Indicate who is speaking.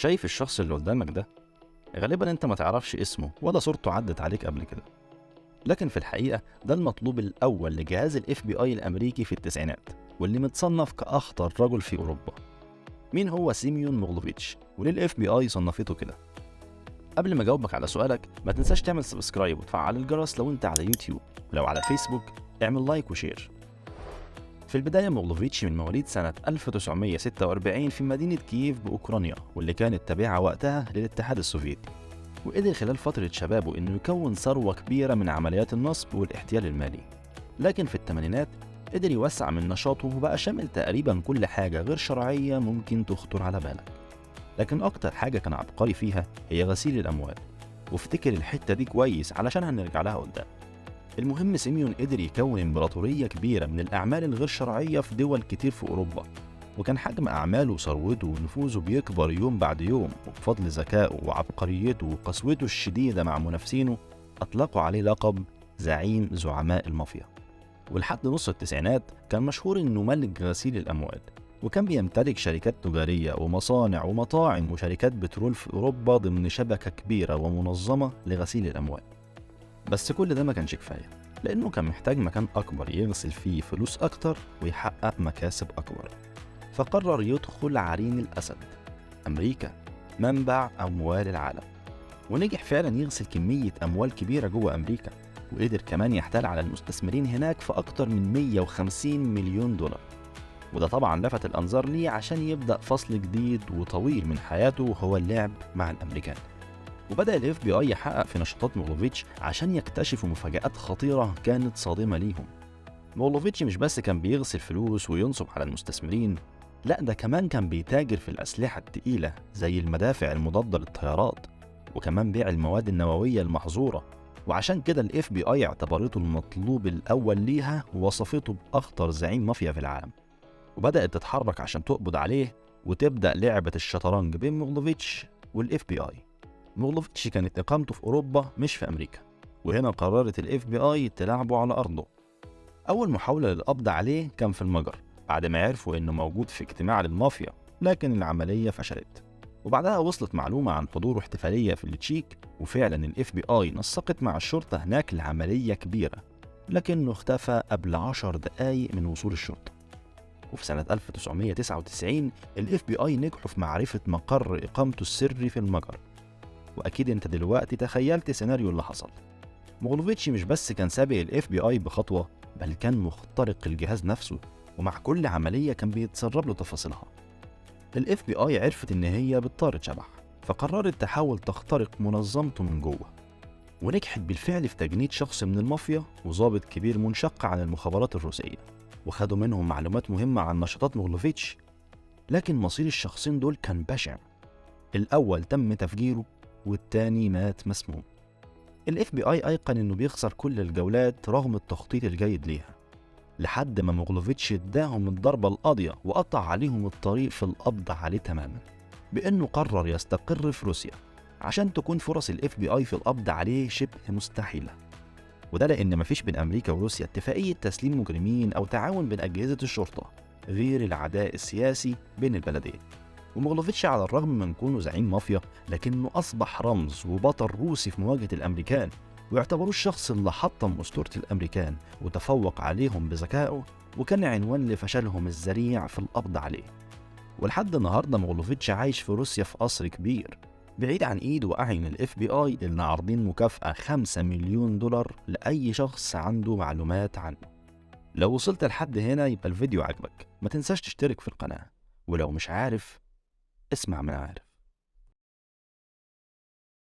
Speaker 1: شايف الشخص اللي قدامك ده؟ غالبا انت ما تعرفش اسمه ولا صورته عدت عليك قبل كده، لكن في الحقيقة ده المطلوب الأول لجهاز ال FBI الأمريكي في التسعينات، واللي متصنف كأخطر رجل في أوروبا. مين هو سيميون موغلوفيتش وليه ال FBI صنفته كده؟ قبل ما أجاوبك على سؤالك ما تنساش تعمل سبسكرايب وتفعل الجرس لو انت على يوتيوب، ولو على فيسبوك اعمل لايك وشير. في البداية موغلوفيتش من مواليد سنة 1946 في مدينة كييف بأوكرانيا، واللي كانت تابعة وقتها للاتحاد السوفيتي، وقدر خلال فترة شبابه إنه يكون ثروة كبيرة من عمليات النصب والاحتيال المالي. لكن في الثمانينات قدر يوسع من نشاطه وبقى شامل تقريبا كل حاجة غير شرعية ممكن تخطر على بالك. لكن أكتر حاجة كان عبقري فيها هي غسيل الأموال، وافتكر الحتة دي كويس علشان هنرجع لها قدام. المهم سيميون قدر يكون إمبراطورية كبيرة من الأعمال الغير شرعية في دول كتير في أوروبا، وكان حجم أعماله وثروته ونفوذه بيكبر يوم بعد يوم، وبفضل ذكائه وعبقريته وقسوته الشديدة مع منافسينه أطلقوا عليه لقب زعيم زعماء المافيا. ولحد نص التسعينات كان مشهور إنه ملك غسيل الأموال، وكان بيمتلك شركات تجارية ومصانع ومطاعم وشركات بترول في أوروبا ضمن شبكة كبيرة ومنظمة لغسيل الأموال. بس كل ده ما كانش كفاية، لأنه كان محتاج مكان أكبر يغسل فيه فلوس أكتر ويحقق مكاسب أكبر. فقرر يدخل عرين الأسد، أمريكا، منبع أموال العالم. ونجح فعلا يغسل كمية أموال كبيرة جوه أمريكا، وقدر كمان يحتال على المستثمرين هناك في أكتر من 150 مليون دولار. وده طبعا لفت الأنظار ليه عشان يبدأ فصل جديد وطويل من حياته وهو اللعب مع الأمريكان. وبدأ ال FBI يحقق في نشاطات موغلوفيتش عشان يكتشفوا مفاجآت خطيرة كانت صادمة ليهم. موغلوفيتش مش بس كان بيغسل فلوس وينصب على المستثمرين، لا ده كمان كان بيتاجر في الأسلحة التقيلة زي المدافع المضادة للطيارات، وكمان بيع المواد النووية المحظورة. وعشان كده ال FBI اعتبرته المطلوب الأول ليها ووصفته بأخطر زعيم مافيا في العالم. وبدأت تتحرك عشان تقبض عليه، وتبدأ لعبة الشطرنج بين موغلوفيتش وال FBI. موغلوفيتش كانت إقامته في أوروبا مش في أمريكا، وهنا قررت ال FBI تلعبه على أرضه. أول محاولة للقبض عليه كان في المجر بعد ما عرفوا إنه موجود في اجتماع للمافيا، لكن العملية فشلت. وبعدها وصلت معلومة عن حضوره احتفالية في التشيك، وفعلا ال FBI نسقت مع الشرطة هناك لعملية كبيرة، لكنه اختفى قبل 10 دقايق من وصول الشرطة. وفي سنة 1999 ال FBI نجحوا في معرفة مقر إقامته السري في المجر. وأكيد أنت دلوقتي تخيلت سيناريو اللي حصل. موغلوفيتش مش بس كان سابق ال FBI بخطوة، بل كان مخترق الجهاز نفسه، ومع كل عملية كان بيتسرب له تفاصيلها. ال FBI عرفت إن هي بتطارد شبح، فقررت تحاول تخترق منظمته من جوه. ونجحت بالفعل في تجنيد شخص من المافيا وضابط كبير منشق عن المخابرات الروسية، وخدوا منهم معلومات مهمة عن نشاطات موغلوفيتش. لكن مصير الشخصين دول كان بشع، الأول تم تفجيره والتاني مات مسموم. ال FBI أيقن إنه بيخسر كل الجولات رغم التخطيط الجيد ليها، لحد ما موغلوفيتش اداهم الضربة القاضية وقطع عليهم الطريق في القبض عليه تماما، بأنه قرر يستقر في روسيا عشان تكون فرص ال FBI في القبض عليه شبه مستحيلة. وده لأن مفيش بين أمريكا وروسيا اتفاقية تسليم مجرمين أو تعاون بين أجهزة الشرطة غير العداء السياسي بين البلدين. وموغلوفيتش على الرغم من كونه زعيم مافيا، لكنه أصبح رمز وبطل روسي في مواجهة الأمريكان، ويعتبروه الشخص اللي حطم أسطورة الأمريكان وتفوق عليهم بذكائه، وكان عنوان لفشلهم الذريع في القبض عليه. ولحد النهارده موغلوفيتش عايش في روسيا في قصر كبير بعيد عن ايد واعين ال FBI اللي عارضين مكافأة 5 مليون دولار لأي شخص عنده معلومات عنه. لو وصلت لحد هنا يبقى الفيديو عجبك، ما تنساش تشترك في القناة، ولو مش عارف اسمع من عارف.